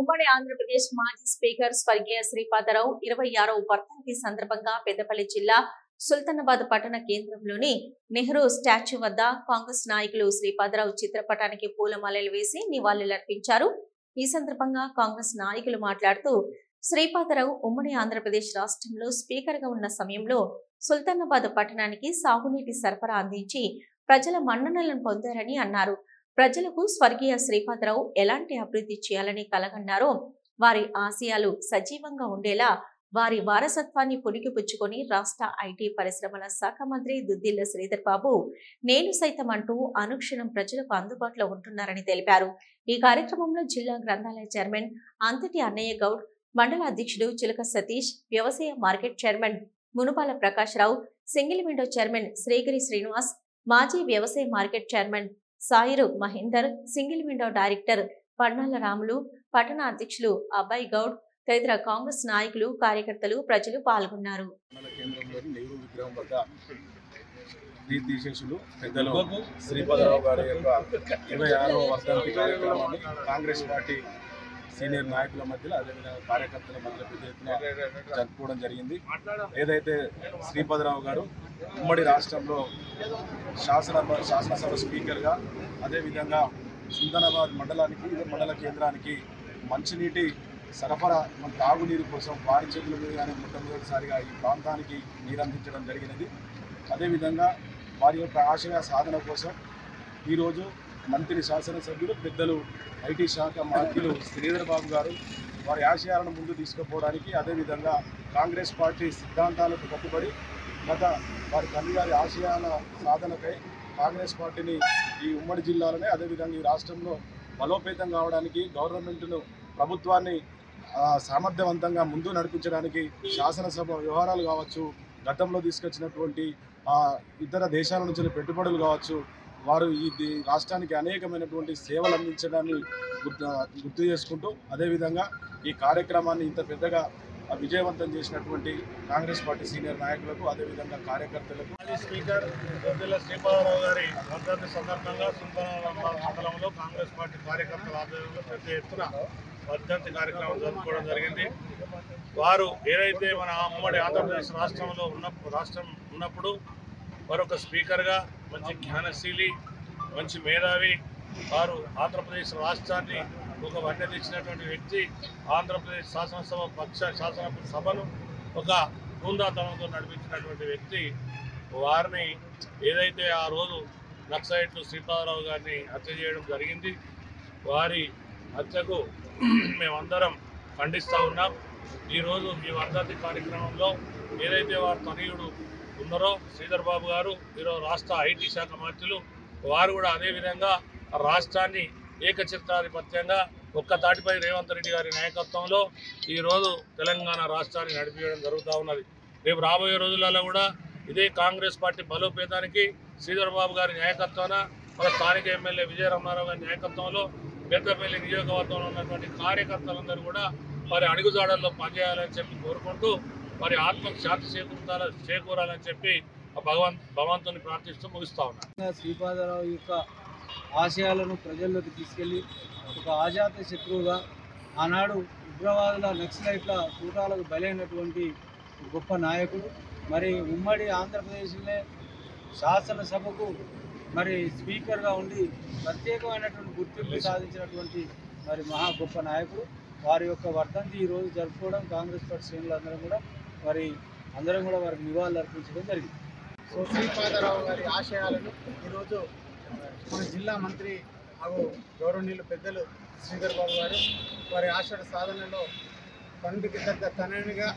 ఉమ్మడి ఆంధ్రప్రదేశ్ మాజీ స్పీకర్ స్వర్గీయ శ్రీపాదరావు 26వ వర్ధంతి సందర్భంగా పెద్దపల్లి జిల్లా సుల్తానాబాద్ పట్టణ కేంద్రంలోని నెహ్రూ స్టాచ్యూ వద్ద కాంగ్రెస్ నాయకులు శ్రీపాదరావు చిత్రపటానికి పూలమాలలు వేసి నివాళులర్పించారు. ఈ సందర్భంగా కాంగ్రెస్ నాయకులు మాట్లాడుతూ శ్రీపాదరావు ఉమ్మడి ఆంధ్రప్రదేశ్ రాష్ట్రంలో స్పీకర్ గా ఉన్న సమయంలో సుల్తానాబాద్ పట్టణానికి సాగునీటి సరఫరా అందించి ప్రజల మన్ననలను పొందారని అన్నారు. ప్రజలకు స్వర్గీయ శ్రీపాదరావు ఎలాంటి అభివృద్ధి చేయాలని కలగన్నారో వారి ఆశయాలు సజీవంగా ఉండేలా వారి వారసత్వాన్ని పుణికిపుచ్చుకొని రాష్ట్ర ఐటీ పరిశ్రమల శాఖ మంత్రి దుద్దిళ్ల శ్రీధర్ బాబు నేను సైతం అంటూ అనుక్షణం ప్రజలకు అందుబాటులో ఉంటున్నారని తెలిపారు. ఈ కార్యక్రమంలో జిల్లా గ్రంథాలయ చైర్మన్ అంతటి అన్నయ్య గౌడ్, మండల అధ్యక్షుడు చిలక సతీష్, వ్యవసాయ market chairman Munupala Prakashrao, single window chairman Srigiri Srinivas, మాజీ వ్యవసాయ market chairman Sairu Mahender, single window director Pannala Ramulu, పట్టణ అధ్యక్షులు అబ్బాయి గౌడ్ తదితర కాంగ్రెస్ నాయకులు, కార్యకర్తలు, ప్రజలు పాల్గొన్నారు. శ్రీపాదరావు గారి యొక్క 26వ వర్ధంతి కార్యక్రమాన్ని కాంగ్రెస్ పార్టీ సీనియర్ నాయకుల మధ్యలో అదేవిధంగా కార్యకర్తల మధ్య పెద్ద ఎత్తున జరుపుకోవడం జరిగింది. ఏదైతే శ్రీపాదరావు గారు ఉమ్మడి రాష్ట్రంలో శాసనసభ స్పీకర్గా అదేవిధంగా సుల్తానాబాద్ మండలానికి మండల కేంద్రానికి మంచినీటి సరఫరా తాగునీరు కోసం వారి చేతుల మీదుగానే మొట్టమొదటిసారిగా ఈ ప్రాంతానికి నీరు అందించడం జరిగినది. అదేవిధంగా వారి యొక్క ఆశయ సాధన కోసం ఈరోజు మంత్రి శాసనసభ్యులు పెద్దలు ఐటీ శాఖ మంత్రులు శ్రీధర్ బాబు గారు వారి ఆశయాలను ముందు తీసుకుపోవడానికి అదేవిధంగా కాంగ్రెస్ పార్టీ సిద్ధాంతాలకు కట్టుబడి వారి తండ్రి గారి ఆశయాల సాధనకై కాంగ్రెస్ పార్టీని ఈ ఉమ్మడి జిల్లాలోనే అదేవిధంగా ఈ రాష్ట్రంలో బలోపేతం కావడానికి గవర్నమెంట్ను ప్రభుత్వాన్ని సామర్థ్యవంతంగా ముందు నడిపించడానికి శాసనసభ వ్యవహారాలు కావచ్చు, గతంలో తీసుకొచ్చినటువంటి ఇతర దేశాల నుంచి పెట్టుబడులు కావచ్చు, వారు ఈ రాష్ట్రానికి అనేకమైనటువంటి సేవలు అందించడాన్ని గుర్తు చేసుకుంటూ అదేవిధంగా ఈ కార్యక్రమాన్ని ఇంత పెద్దగా విజయవంతం చేసినటువంటి కాంగ్రెస్ పార్టీ సీనియర్ నాయకులకు అదేవిధంగా కార్యకర్తలకు స్పీకర్ దుద్దిళ్ల శ్రీపాదరావు గారి వర్ధంతి సందర్భంగా సుల్తానాబాద్ మండలంలో కాంగ్రెస్ పార్టీ కార్యకర్తల ఆధ్వర్యంలో పెద్ద ఎత్తున వర్ధంతి కార్యక్రమం జరుపుకోవడం జరిగింది. వారు ఏదైతే మన ఉమ్మడి ఆంధ్రప్రదేశ్ రాష్ట్రంలో ఉన్నప్పుడు మరొక స్పీకర్గా మంచి జ్ఞానశీలి, మంచి మేధావి, వారు ఆంధ్రప్రదేశ్ రాష్ట్రాన్ని ఒక వన్నె తెచ్చినటువంటి వ్యక్తి, ఆంధ్రప్రదేశ్ శాసనసభను ఒక బృందాతనంతో నడిపించినటువంటి వ్యక్తి. వారిని ఏదైతే ఆ రోజు నక్సలైట్లు శ్రీపాదరావు గారిని హత్య చేయడం జరిగింది, వారి హత్యకు మేమందరం ఖండిస్తూ ఉన్నాం. ఈరోజు ఈ వర్ధంతి కార్యక్రమంలో ఏదైతే వారి తనయుడు ఉన్నారో శ్రీధర్ బాబు గారు, ఈరోజు రాష్ట్ర ఐటీ శాఖ మంత్రులు, వారు కూడా అదేవిధంగా రాష్ట్రాన్ని ఏకఛత్రాధిపత్యంగా ఒక్క తాటిపై రేవంత్ రెడ్డి గారి నాయకత్వంలో ఈరోజు తెలంగాణ రాష్ట్రాన్ని నడిపించడం జరుగుతూ ఉన్నది. రేపు రాబోయే రోజులలో కూడా ఇదే కాంగ్రెస్ పార్టీ బలోపేతానికి శ్రీధర్ బాబు గారి నాయకత్వాన మన స్థానిక ఎమ్మెల్యే విజయ రమణారావు గారి నాయకత్వంలో పెద్దపల్లి నియోజకవర్గంలో ఉన్నటువంటి కార్యకర్తలందరూ కూడా వారి అడుగుజాడల్లో పనిచేయాలని చెప్పి కోరుకుంటూ వారి ఆత్మకు శాంతి చేకూరాలని చెప్పి భగవంతుని ప్రార్థిస్తూ ముగిస్తా ఉన్నారు. శ్రీపాదరావు యొక్క ఆశయాలను ప్రజల్లోకి తీసుకెళ్లి ఒక ఆజాత శత్రువుగా ఆనాడు ఉగ్రవాదుల నక్సలైట్ల కూటాలకు బలైనటువంటి గొప్ప నాయకుడు. మరి ఉమ్మడి ఆంధ్రప్రదేశ్లోనే శాసనసభకు మరి స్పీకర్గా ఉండి ప్రత్యేకమైనటువంటి గుర్తింపు సాధించినటువంటి మరి మహా గొప్ప నాయకుడు. వారి యొక్క వర్ధంతి ఈరోజు జరుపుకోవడం కాంగ్రెస్ పార్టీ శ్రేణులందరం కూడా వారికి నివాళులు అర్పించడం జరిగింది. సో శ్రీపాదరావు గారి ఆశయాలను ఈరోజు మన జిల్లా మంత్రి గౌరవనీయులు పెద్దలు శ్రీధర్ బాబు గారు వారి ఆశయ సాధనలో తండ్రికి తగ్గ తనయునిగా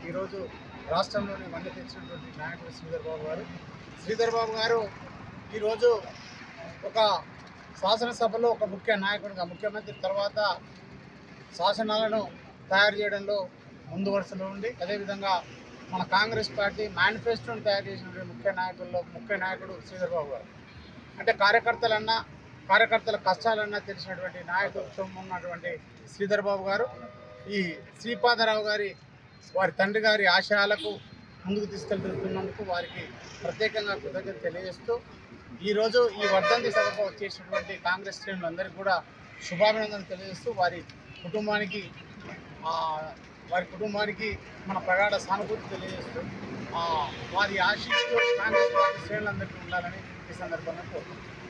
ఈరోజు రాష్ట్రంలోని వన్నె తెచ్చినటువంటి నాయకుడు శ్రీధర్ బాబు గారు ఈరోజు ఒక శాసనసభలో ఒక ముఖ్య నాయకుడిగా, ముఖ్యమంత్రి తర్వాత శాసనాలను తయారు చేయడంలో ముందు వరుసలో ఉండి అదేవిధంగా మన కాంగ్రెస్ పార్టీ మేనిఫెస్టోని తయారు చేసినటువంటి ముఖ్య నాయకుడు శ్రీధర్ బాబు గారు. అంటే కార్యకర్తల కష్టాలన్నా తెలిసినటువంటి నాయకత్వం ఉన్నటువంటి శ్రీధర్ బాబు గారు ఈ శ్రీపాదరావు వారి తండ్రి గారి ఆశయాలకు ముందుకు తీసుకెళ్తున్నందుకు వారికి ప్రత్యేకంగా కృతజ్ఞత తెలియజేస్తూ ఈరోజు ఈ వర్ధంతి సభకు వచ్చేసినటువంటి కాంగ్రెస్ శ్రేణులందరికీ కూడా శుభాభినందనలు తెలియజేస్తూ వారి కుటుంబానికి వారి కుటుంబానికి మన ప్రగాఢ సానుభూతి తెలియజేస్తూ వారి ఆశీస్సులు కాంగ్రెస్ పార్టీ శ్రేణులందరికీ ఉండాలని ఈ సందర్భంగా కోరుకుంటున్నాను.